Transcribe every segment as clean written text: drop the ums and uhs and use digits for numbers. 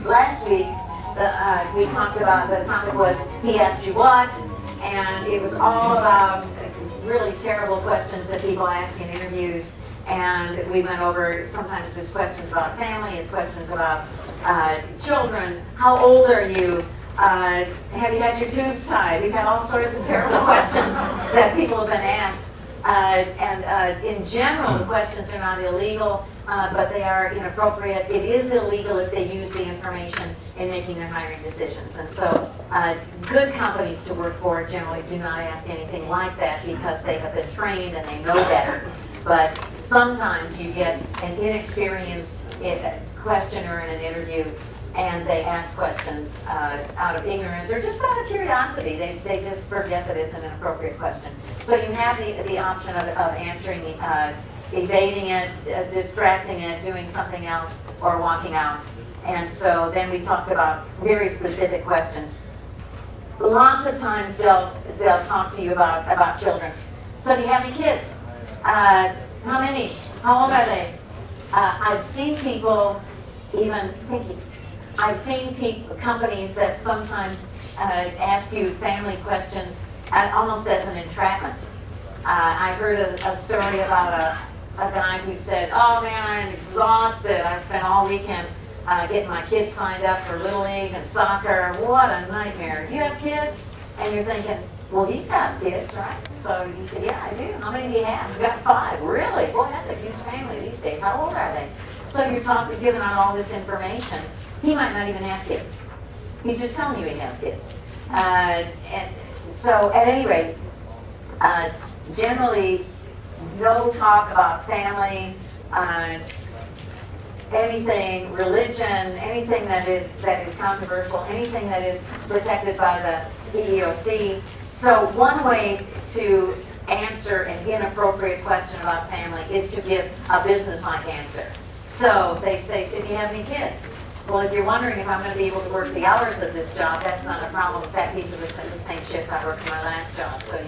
last week, we talked about, the topic was, he asked you what, and it was all about really terrible questions that people ask in interviews. And we went over, sometimes it's questions about family, it's questions about children, how old are you, have you had your tubes tied? We've had all sorts of terrible questions that people have been asked. In general, the questions are not illegal, but they are inappropriate. It is illegal if they use the information in making their hiring decisions. And so good companies to work for generally do not ask anything like that because they have been trained and they know better. But sometimes you get an inexperienced questioner in an interview and they ask questions out of ignorance or just out of curiosity. They just forget that it's an inappropriate question. So you have the option of answering, evading it, distracting it, doing something else, or walking out. And so then we talked about very specific questions. Lots of times they'll talk to you about children. So do you have any kids? How many? How old are they? I've seen people even thinking. I've seen companies that sometimes ask you family questions almost as an entrapment. I heard a story about a guy who said, "Oh man, I'm exhausted. I spent all weekend getting my kids signed up for Little League and soccer. What a nightmare. Do you have kids?" And you're thinking, well, he's got kids, right? So you say, yeah, I do. How many do you have? I've got 5. Really? Boy, that's a huge family these days. How old are they? So you're giving out all this information. He might not even have kids. He's just telling you he has kids. And so at any rate, generally, no talk about family, anything, religion, anything that is controversial, anything that is protected by the EEOC. So one way to answer an inappropriate question about family is to give a business-like answer. So they say, so do you have any kids? Well, if you're wondering if I'm going to be able to work the hours of this job, that's not a problem. In fact, these are the same shift I worked in my last job, so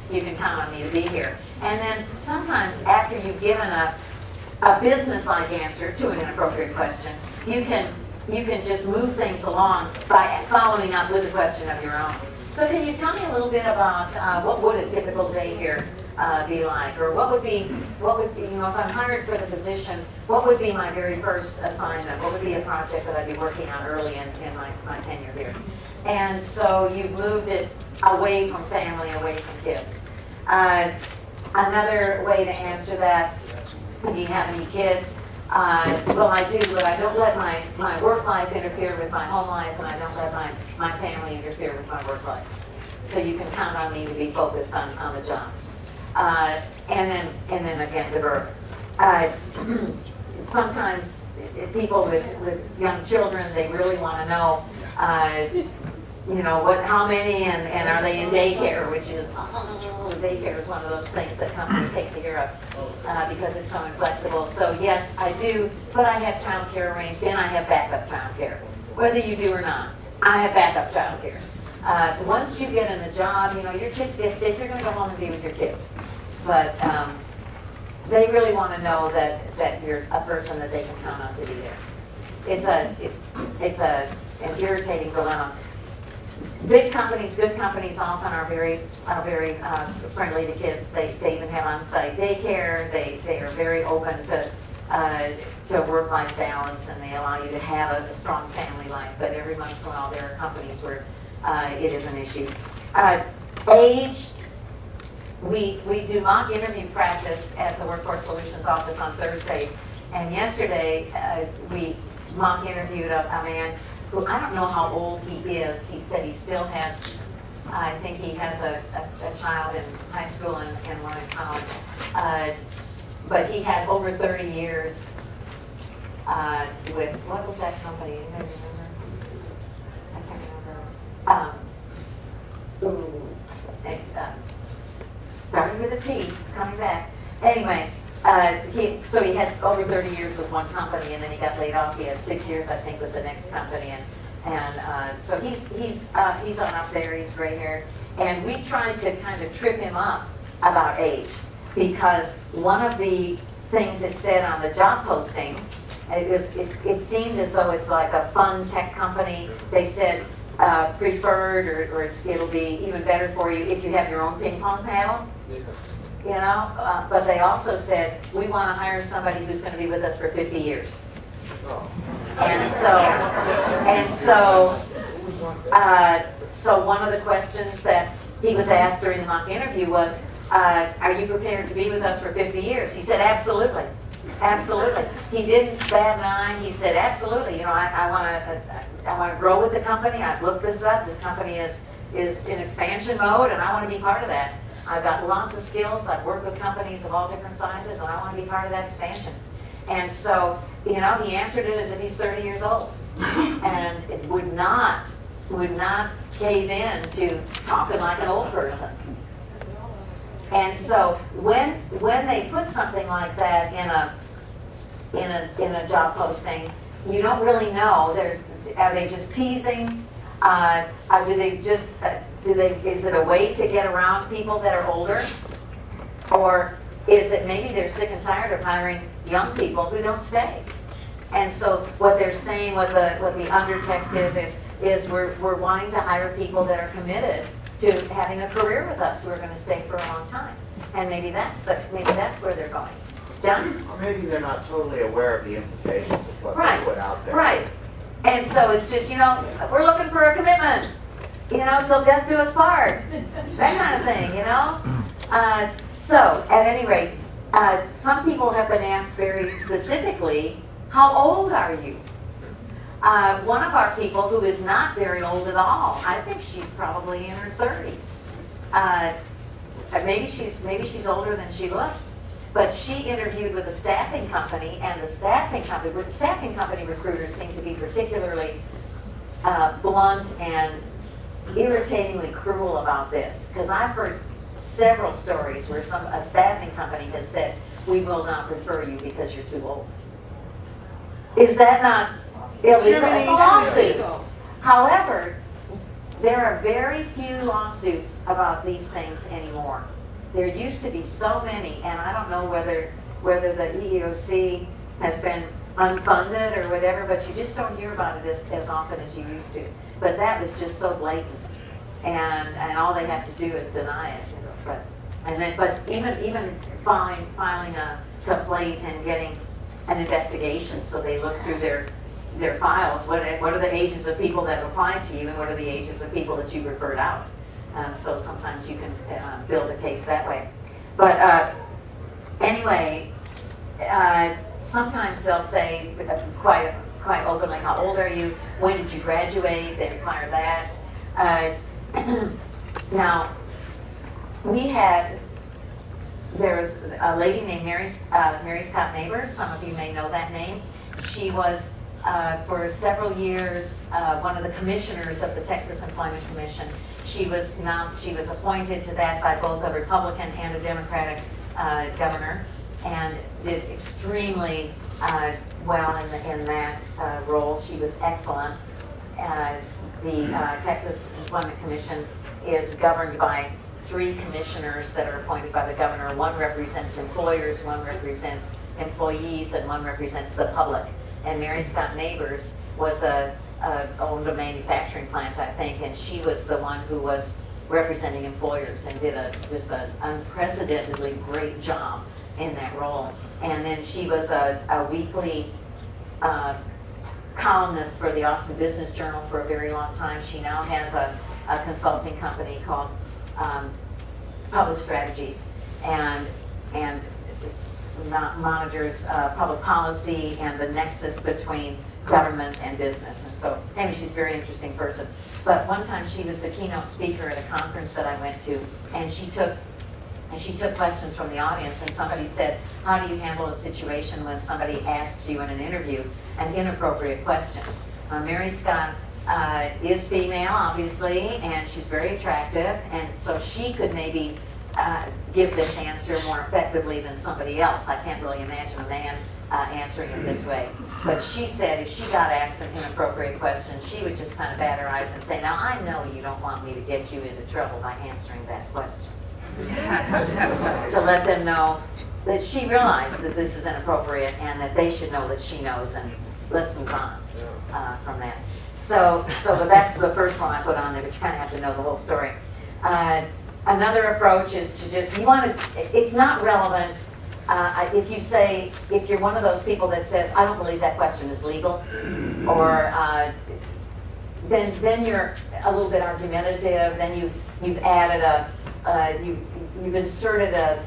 you can count on me to be here. And then sometimes after you've given a business-like answer to an inappropriate question, you can just move things along by following up with a question of your own. So can you tell me a little bit about what would a typical day here be like, or what would be, if I'm hired for the position, what would be my very first assignment? What would be a project that I'd be working on early in my tenure here? And so you've moved it away from family, away from kids. Another way to answer that, do you have any kids? Well, I do, but I don't let my work life interfere with my home life, and I don't let my family interfere with my work life. So you can count on me to be focused on the job. And then again, the verb. Sometimes people with young children, they really want to know, how many, and are they in daycare, which is, daycare is one of those things that companies hate to hear of because it's so inflexible. So yes, I do, but I have child care arranged, and I have backup child care. Whether you do or not, I have backup child care. Once you get in the job, your kids get sick, you're going to go home and be with your kids. But they really want to know that you're a person that they can count on to be there. It's an irritating dilemma. Big companies, good companies often are very friendly to kids. They even have on-site daycare. They are very open to work-life balance, and they allow you to have a strong family life. But every once in a while, there are companies where it is an issue. Age. We do mock interview practice at the Workforce Solutions office on Thursdays, and yesterday we mock interviewed a man who, I don't know how old he is. He said he still has, I think he has a child in high school and one in college. But he had over 30 years with, what was that company? Anybody remember? I can't remember. Starting with a T, it's coming back. Anyway, so he had over 30 years with one company, and then he got laid off. He had 6 years, I think, with the next company, and so he's on up there. He's gray-haired, and we tried to kind of trip him up about age, because one of the things it said on the job posting, it seemed as though it's like a fun tech company. They said preferred, or it'll be even better for you if you have your own ping pong paddle. You know, but they also said, we want to hire somebody who's going to be with us for 50 years. So one of the questions that he was asked during the mock interview was, are you prepared to be with us for 50 years? He said, absolutely. Absolutely. He didn't bat an eye. He said, absolutely. You know, I want to grow with the company. I've looked this up. This company is in expansion mode, and I want to be part of that. I've got lots of skills. I've worked with companies of all different sizes, and I want to be part of that expansion. And so, you know, he answered it as if he's 30 years old, and it would not cave in to talking like an old person. And so when they put something like that in a job posting, you don't really know. Are they just teasing? Is it a way to get around people that are older? Or is it maybe they're sick and tired of hiring young people who don't stay? And so what they're saying, what the undertext is we're wanting to hire people that are committed to having a career with us, who are going to stay for a long time. And maybe that's where they're going. John? Or maybe they're not totally aware of the implications of what they put out there. Right. And so it's just, you know, we're looking for a commitment, you know, till death do us part. That kind of thing, you know? So, at any rate, some people have been asked very specifically, how old are you? One of our people who is not very old at all, I think she's probably in her 30s. Maybe she's older than she looks. But she interviewed with a staffing company, and the staffing company recruiters seem to be particularly blunt and irritatingly cruel about this. Because I've heard several stories where a staffing company has said, we will not refer you because you're too old. Is that not illegal? It's a lawsuit. However, there are very few lawsuits about these things anymore. There used to be so many, and I don't know whether the EEOC has been unfunded or whatever, but you just don't hear about it as often as you used to. But that was just so blatant, and all they have to do is deny it. But even filing a complaint and getting an investigation, so they look through their files. What are the ages of people that applied to you, and what are the ages of people that you referred out? So sometimes you can build a case that way. But anyway, sometimes they'll say quite openly, how old are you? When did you graduate? They require that. Now, there's a lady named Mary Scott Neighbors. Some of you may know that name. She was for several years one of the commissioners of the Texas Employment Commission. She was appointed to that by both a Republican and a Democratic governor, and did extremely well in that role. She was excellent. The Texas Employment Commission is governed by 3 commissioners that are appointed by the governor. One represents employers, one represents employees, and one represents the public. And Mary Scott Neighbors owned a manufacturing plant, I think, and she was the one who was representing employers and did just an unprecedentedly great job in that role. And then she was a weekly columnist for the Austin Business Journal for a very long time. She now has a consulting company called Public Strategies, and monitors public policy and the nexus between government and business. And so, anyway, she's a very interesting person. But one time she was the keynote speaker at a conference that I went to, and she took questions from the audience, and somebody said, how do you handle a situation when somebody asks you in an interview an inappropriate question? Mary Scott is female, obviously, and she's very attractive, and so she could maybe give this answer more effectively than somebody else. I can't really imagine a man answering it this way. But she said if she got asked an inappropriate question, she would just kind of bat her eyes and say, now I know you don't want me to get you into trouble by answering that question. To let them know that she realized that this is inappropriate and that they should know that she knows, and let's move on from that. So but that's the first one I put on there, but you kind of have to know the whole story. Another approach is to just, it's not relevant if you're one of those people that says, I don't believe that question is legal, or then you're a little bit argumentative, then you've added you've inserted a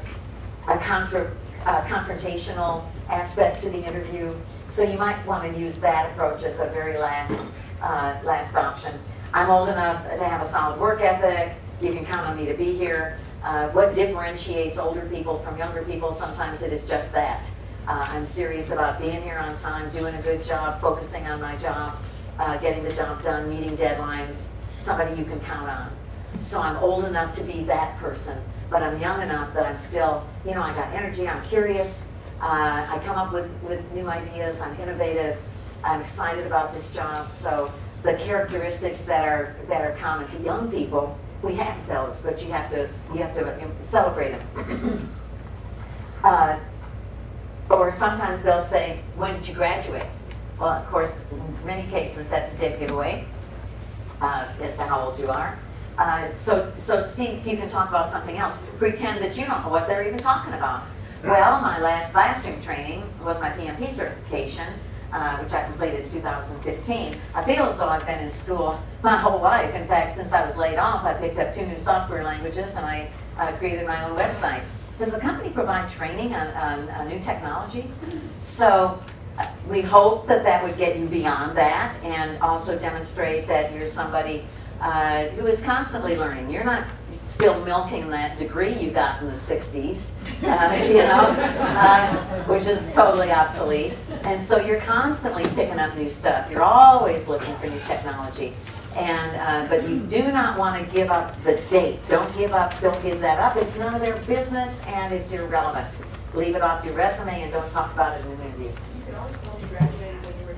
confrontational aspect to the interview. So you might want to use that approach as a very last option. I'm old enough to have a solid work ethic. You can count on me to be here. What differentiates older people from younger people? Sometimes it is just that. I'm serious about being here on time, doing a good job, focusing on my job, getting the job done, meeting deadlines, somebody you can count on. So I'm old enough to be that person, but I'm young enough that I'm still, I got energy, I'm curious, I come up with new ideas, I'm innovative, I'm excited about this job. So the characteristics that are common to young people, we have those, but you have to celebrate them. Or sometimes they'll say, when did you graduate? Well, of course, in many cases, that's a dead giveaway as to how old you are. So see if you can talk about something else. Pretend that you don't know what they're even talking about. Well, my last classroom training was my PMP certification, which I completed in 2015. I feel as though I've been in school my whole life. In fact, since I was laid off, I picked up 2 new software languages and I created my own website. Does the company provide training on new technology? So we hope that would get you beyond that and also demonstrate that you're somebody who is constantly learning. You're not still milking that degree you got in the 60s, which is totally obsolete. And so you're constantly picking up new stuff. You're always looking for new technology. And but you do not want to give up the date. Don't give that up. It's none of their business and it's irrelevant. Leave it off your resume and don't talk about it in an interview. You could always tell you graduated when you were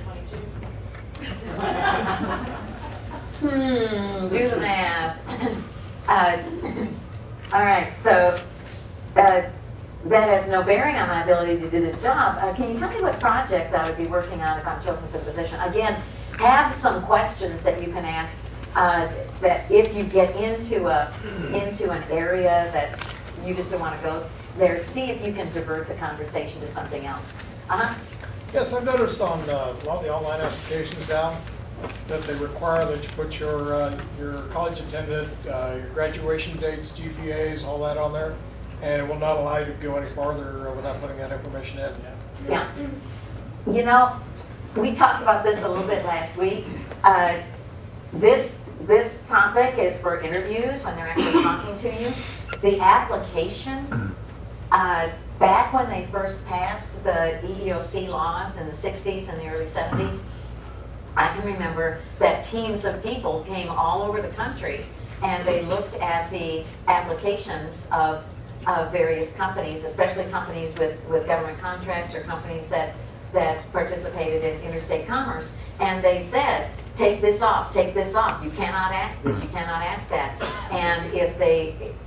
22. Do the math. All right, so that has no bearing on my ability to do this job. Can you tell me what project I would be working on if I'm chosen for the position? Again, have some questions that you can ask that if you get into an area that you just don't want to go there, see if you can divert the conversation to something else. Yes, I've noticed on a lot of the online applications now that they require that you put your college attendant, your graduation dates, GPAs, all that on there, and it will not allow you to go any farther without putting that information in. Yeah. We talked about this a little bit last week. This topic is for interviews when they're actually talking to you. The application, back when they first passed the EEOC laws in the 60s and the early 70s, I can remember that teams of people came all over the country and they looked at the applications of various companies, especially companies with government contracts or companies that participated in interstate commerce, and they said, take this off, you cannot ask this, you cannot ask that. And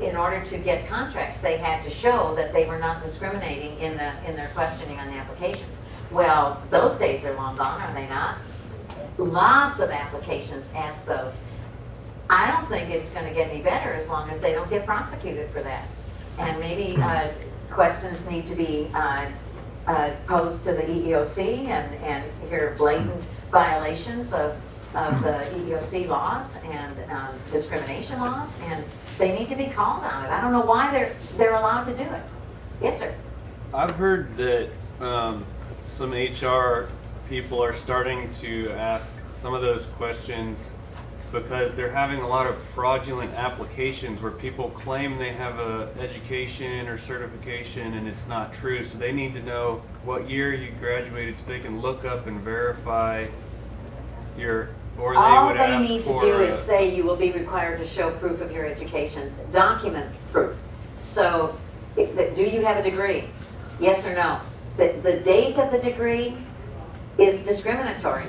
in order to get contracts, they had to show that they were not discriminating in their questioning on the applications. Well, those days are long gone, are they not? Lots of applications ask those. I don't think it's going to get any better as long as they don't get prosecuted for that. And maybe questions need to be posed to the EEOC and here blatant violations of the EEOC laws and discrimination laws, and they need to be called on it. I don't know why they're allowed to do it. Yes, sir. I've heard that some HR people are starting to ask some of those questions because they're having a lot of fraudulent applications where people claim they have a education or certification and it's not true. So they need to know what year you graduated so they can look up and verify All they need to do is say you will be required to show proof of your education, document proof. So do you have a degree? Yes or no? The date of the degree is discriminatory.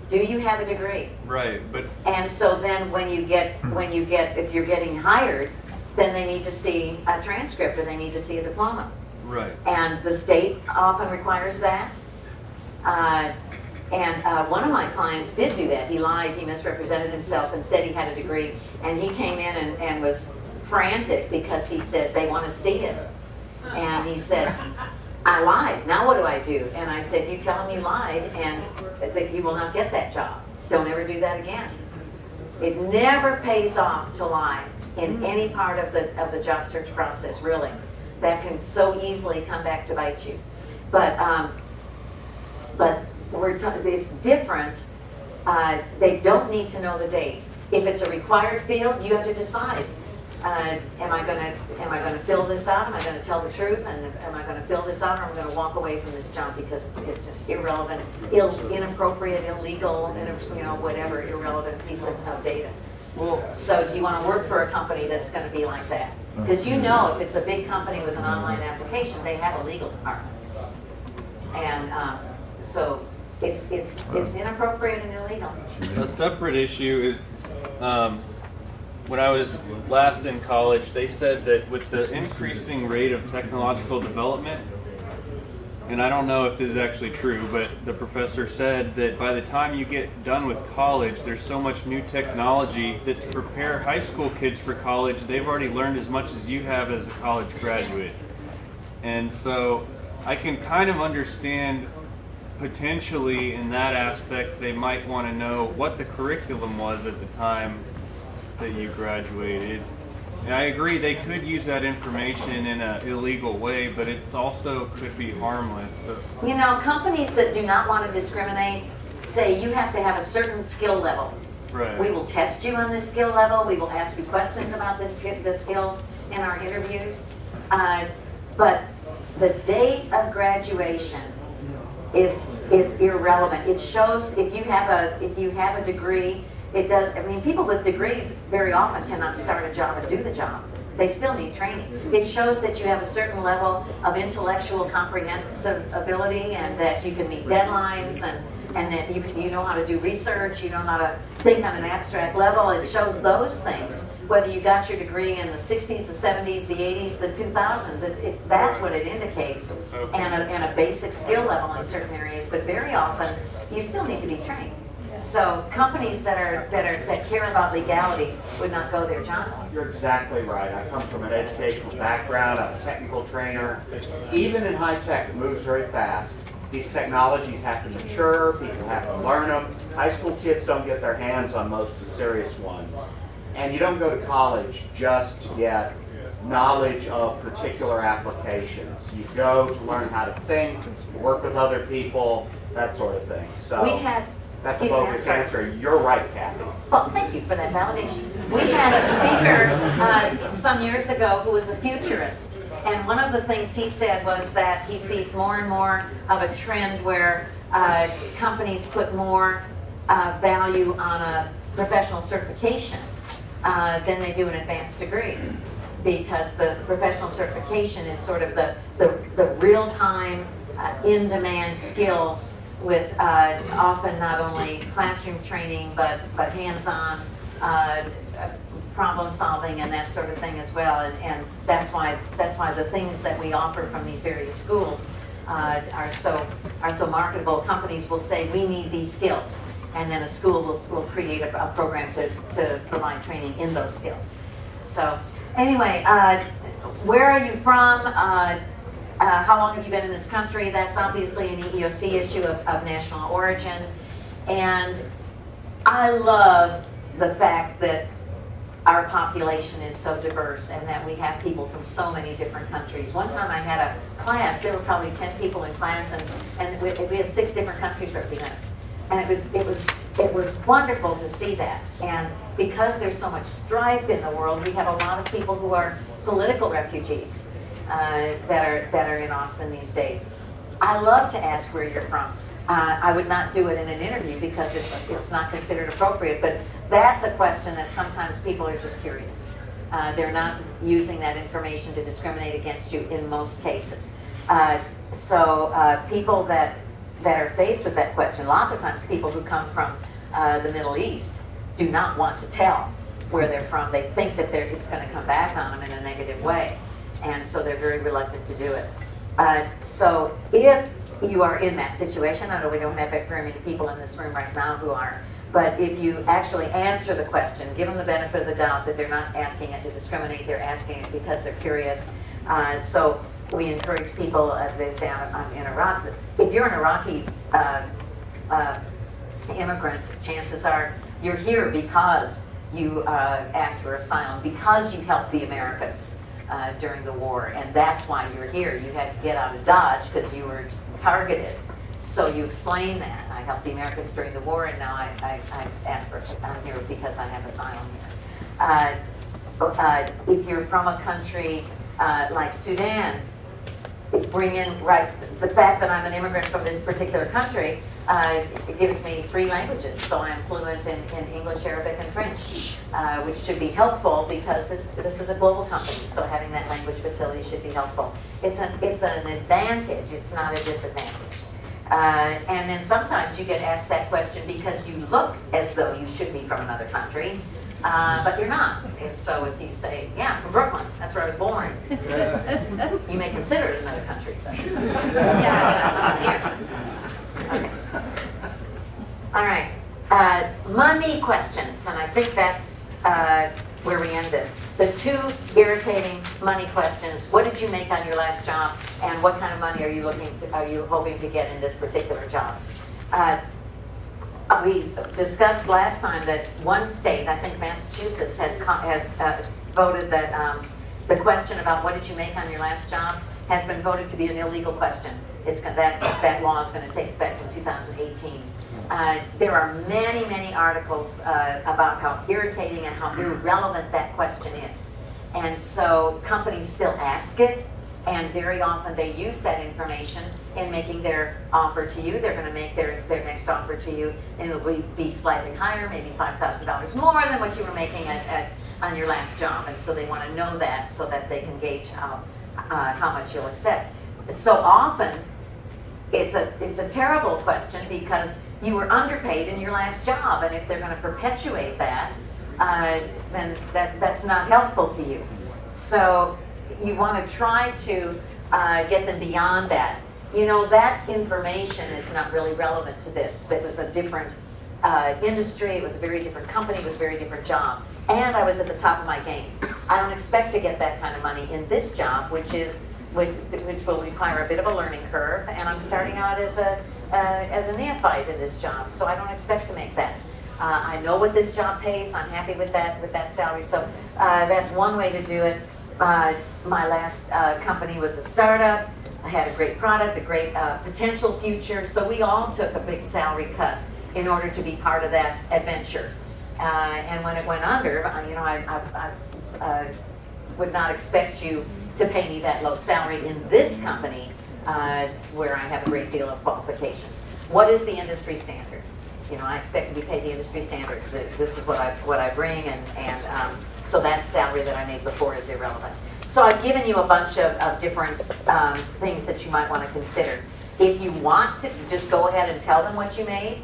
Do you have a degree? Right, but and so then if you're getting hired, then they need to see a transcript or they need to see a diploma. Right. And the state often requires that. One of my clients did do that. He lied, he misrepresented himself and said he had a degree. And he came in and was frantic because he said, they want to see it. And he said, I lied, now what do I do? And I said, you tell him you lied and that you will not get that job. Don't ever do that again. It never pays off to lie in any part of the job search process, really. That can so easily come back to bite you. But it's different. They don't need to know the date. If it's a required field, you have to decide. Am I going to fill this out? Am I going to tell the truth? And am I going to fill this out, or am I going to walk away from this job because it's an irrelevant, inappropriate, illegal, whatever irrelevant piece of data? Well, So do you want to work for a company that's going to be like that? Because you know if it's a big company with an online application, they have a legal department. And so it's inappropriate and illegal. a separate issue is when I was last in college, they said that with the increasing rate of technological development, and I don't know if this is actually true, but the professor said that by the time you get done with college, there's so much new technology that to prepare high school kids for college, they've already learned as much as you have as a college graduate. And so I can kind of understand potentially in that aspect, they might want to know what the curriculum was at the time that you graduated. And I agree they could use that information in an illegal way, but it's also could be harmless. So. You know, companies that do not want to discriminate say you have to have a certain skill level. Right. We will test you on this skill level. We will ask you questions about the skills in our interviews. But the date of graduation is irrelevant. It shows if you have a degree. It does. I mean, people with degrees very often cannot start a job and do the job. They still need training. It shows that you have a certain level of intellectual comprehensive ability, and that you can meet deadlines, and that you know how to do research. You know how to think on an abstract level. It shows those things. Whether you got your degree in the 60s, the 70s, the 80s, the 2000s, that's what it indicates, Okay. and a basic skill level in certain areas. But very often, you still need to be trained. So companies that care about legality would not go there, John. You're exactly right. I come from an educational background. I'm a technical trainer. Even in high tech, it moves very fast. These technologies have to mature. People have to learn them. High school kids don't get their hands on most of the serious ones. And you don't go to college just to get knowledge of particular applications. You go to learn how to think, work with other people, that sort of thing. So We had, that's the excuse me, I'm bogus sorry. answer. You're right, Kathy. Well, thank you for that validation. We had a speaker some years ago who was a futurist, and one of the things he said was that he sees more and more of a trend where companies put more value on a professional certification than they do an advanced degree, because the professional certification is sort of the real-time, in-demand skills with often not only classroom training but hands-on problem solving and that sort of thing as well. And that's why the things that we offer from these various schools are so marketable. Companies will say we need these skills, and then a school will create a program to provide training in those skills. So anyway, where are you from? How long have you been in this country? That's obviously an EEOC issue of national origin. And I love the fact that our population is so diverse and that we have people from so many different countries. One time I had a class, there were probably 10 people in class, and we had 6 different countries represented. And it was wonderful to see that. And because there's so much strife in the world, we have a lot of people who are political refugees. That are in Austin these days. I love to ask where you're from. I would not do it in an interview because it's not considered appropriate, but that's a question that sometimes people are just curious. They're not using that information to discriminate against you in most cases. So people that are faced with that question, lots of times people who come from the Middle East do not want to tell where they're from. They think that it's going to come back on them in a negative way. And so they're very reluctant to do it. So if you are in that situation, I know we don't have very many people in this room right now who are, but if you actually answer the question, give them the benefit of the doubt that they're not asking it to discriminate, they're asking it because they're curious. So we encourage people, they say I'm in Iraq. If you're an Iraqi immigrant, chances are you're here because you asked for asylum, because you helped the Americans during the war, and that's why you're here. You had to get out of Dodge because you were targeted. So you explain that. I helped the Americans during the war, and now I asked for, I'm here because I have asylum here. If you're from a country like Sudan, bring in, right, the fact that I'm an immigrant from this particular country, it gives me 3 languages. So I'm fluent in English, Arabic, and French, which should be helpful because this is a global company. So having that language facility should be helpful. It's an advantage, it's not a disadvantage. And then sometimes you get asked that question because you look as though you should be from another country, but you're not. And so if you say, yeah, I'm from Brooklyn, that's where I was born, you may consider it another country. Yeah, okay. All right. Money questions, and I think that's where we end this. The 2 irritating money questions: what did you make on your last job, and what kind of money are you hoping to get in this particular job? We discussed last time that one state, I think Massachusetts, has voted that the question about what did you make on your last job has been voted to be an illegal question. That law is going to take effect in 2018. There are many, many articles about how irritating and how irrelevant that question is. And so companies still ask it, and very often they use that information in making their offer to you. They're going to make their next offer to you, and it will be slightly higher, maybe $5,000 more than what you were making on your last job. And so they want to know that so that they can gauge how much you'll accept. So often, it's a terrible question because you were underpaid in your last job, and if they're going to perpetuate that, then that's not helpful to you. So you want to try to get them beyond that. You know, that information is not really relevant to this. That was a different industry, it was a very different company, it was a very different job. And I was at the top of my game. I don't expect to get that kind of money in this job, which will require a bit of a learning curve, and I'm starting out as a neophyte in this job, so I don't expect to make that. I know what this job pays. I'm happy with that salary. So that's one way to do it. My last company was a startup. I had a great product, a great potential future. So we all took a big salary cut in order to be part of that adventure. And when it went under, I would not expect you to pay me that low salary in this company where I have a great deal of qualifications. What is the industry standard? You know, I expect to be paid the industry standard. This is what I bring, and so that salary that I made before is irrelevant. So I've given you a bunch of different things that you might want to consider. If you want to just go ahead and tell them what you made,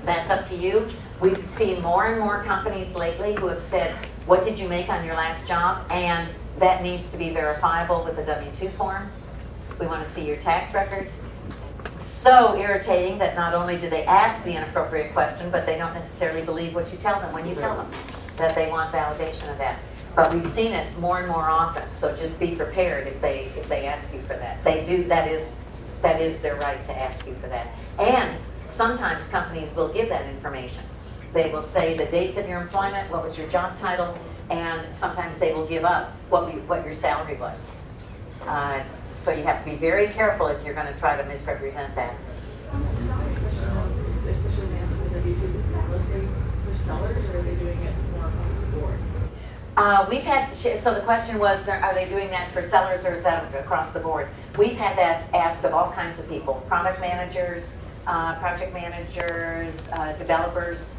that's up to you. We've seen more and more companies lately who have said, what did you make on your last job? And that needs to be verifiable with a W-2 form. We want to see your tax records. So irritating that not only do they ask the inappropriate question, but they don't necessarily believe what you tell them when you tell them that they want validation of that. But we've seen it more and more often, so just be prepared if they ask you for that. They do, that is their right to ask you for that. And sometimes companies will give that information. They will say the dates of your employment, what was your job title, and sometimes they will give up what your salary was. So you have to be very careful if you're going to try to misrepresent that. The salary question, especially when asking the W-2s, is that mostly for sellers, or are they doing it more across the board? We've had, so the question was, are they doing that for sellers or is that across the board? We've had that asked of all kinds of people, product managers, project managers, developers.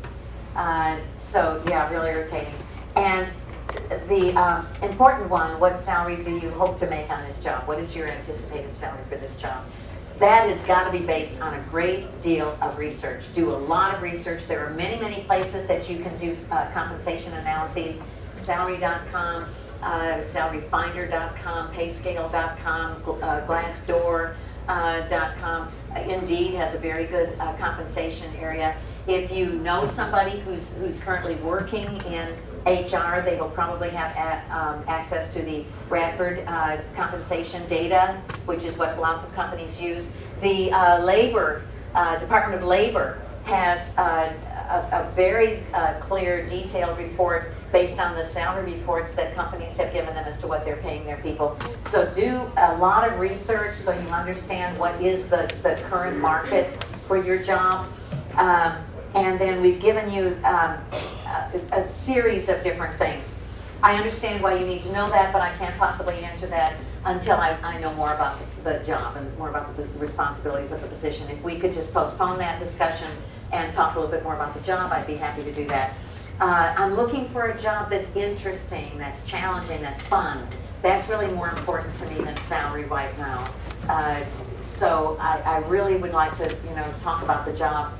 So yeah, really irritating. And the important one, what salary do you hope to make on this job? What is your anticipated salary for this job? That has got to be based on a great deal of research. Do a lot of research. There are many, many places that you can do compensation analyses. Salary.com, salaryfinder.com, payscale.com, glassdoor.com. Indeed has a very good compensation area. If you know somebody who's currently working in HR, they will probably have access to the Bradford compensation data, which is what lots of companies use. The Department of Labor has a very clear, detailed report based on the salary reports that companies have given them as to what they're paying their people. So do a lot of research so you understand what is the current market for your job. And then we've given you a series of different things. I understand why you need to know that, but I can't possibly answer that until I know more about the job and more about the responsibilities of the position. If we could just postpone that discussion and talk a little bit more about the job, I'd be happy to do that. I'm looking for a job that's interesting, that's challenging, that's fun. That's really more important to me than salary right now. So I really would like to, talk about the job.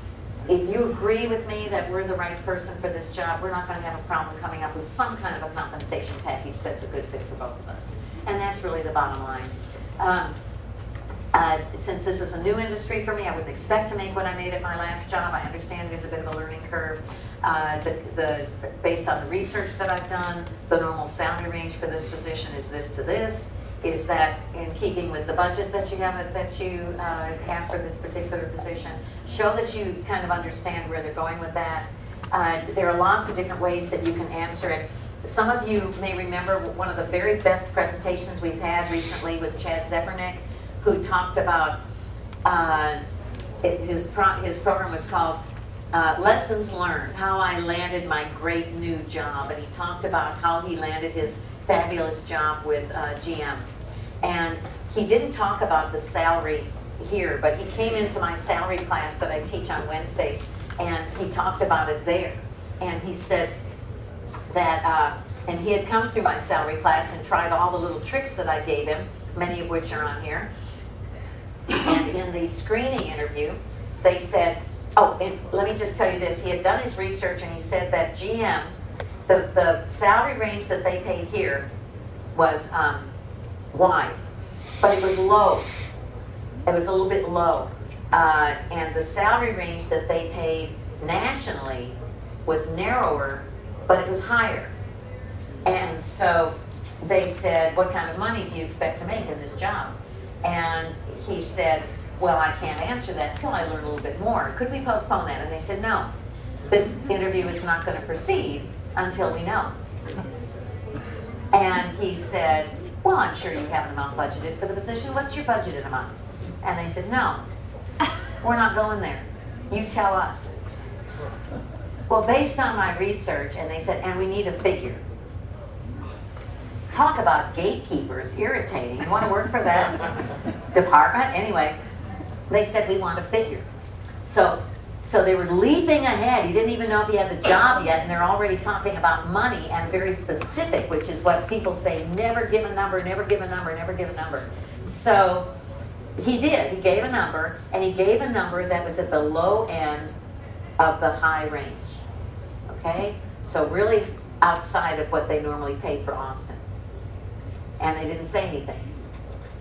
If you agree with me that we're the right person for this job, we're not going to have a problem coming up with some kind of a compensation package that's a good fit for both of us. And that's really the bottom line. Since this is a new industry for me, I wouldn't expect to make what I made at my last job. I understand there's a bit of a learning curve. Based on the research that I've done, the normal salary range for this position is this to this. Is that in keeping with the budget that you have for this particular position? Show that you kind of understand where they're going with that. There are lots of different ways that you can answer it. Some of you may remember one of the very best presentations we've had recently was Chad Zepernick, who talked about, his program was called Lessons Learned, How I Landed My Great New Job. And he talked about how he landed his fabulous job with GM. And he didn't talk about the salary here, but he came into my salary class that I teach on Wednesdays, and he talked about it there. And he said that, and he had come through my salary class and tried all the little tricks that I gave him, many of which are on here. And in the screening interview, they said, oh, and let me just tell you this, he had done his research and he said that GM, the salary range that they paid here was wide, but it was low. It was a little bit low. And the salary range that they paid nationally was narrower, but it was higher. And so they said, what kind of money do you expect to make in this job? And he said, well, I can't answer that until I learn a little bit more. Could we postpone that? And they said, no, this interview is not going to proceed until we know. And he said, well, I'm sure you have an amount budgeted for the position. What's your budgeted amount? And they said, no, we're not going there. You tell us. Well, based on my research, and they said, and we need a figure. Talk about gatekeepers, irritating. You want to work for that department? Anyway, they said, we want a figure. So they were leaping ahead. He didn't even know if he had the job yet, and they're already talking about money and very specific, which is what people say, never give a number, never give a number, never give a number. So he did. He gave a number, and he gave a number that was at the low end of the high range. Okay? So really outside of what they normally pay for Austin. And they didn't say anything.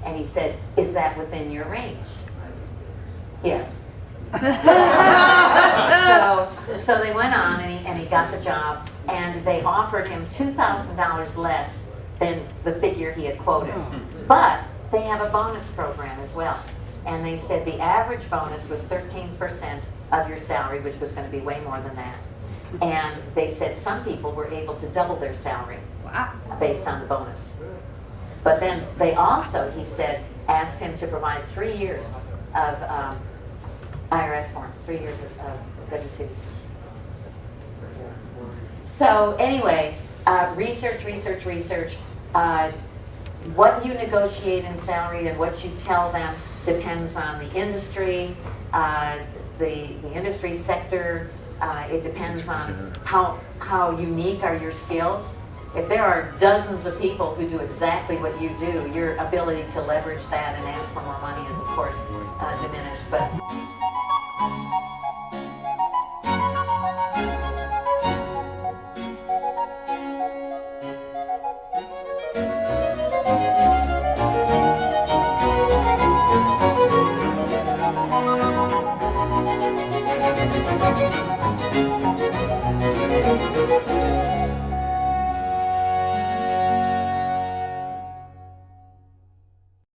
And he said, is that within your range? Yes. So they went on, and he got the job, and they offered him $2,000 less than the figure he had quoted. But they have a bonus program as well. And they said the average bonus was 13% of your salary, which was going to be way more than that. And they said some people were able to double their salary based on the bonus. But then they also, he said, asked him to provide 3 years of IRS forms, 3 years of W-2s. So anyway, research. What you negotiate in salary and what you tell them depends on the industry, the industry sector. It depends on how unique are your skills. If there are dozens of people who do exactly what you do, your ability to leverage that and ask for more money is, of course, diminished. But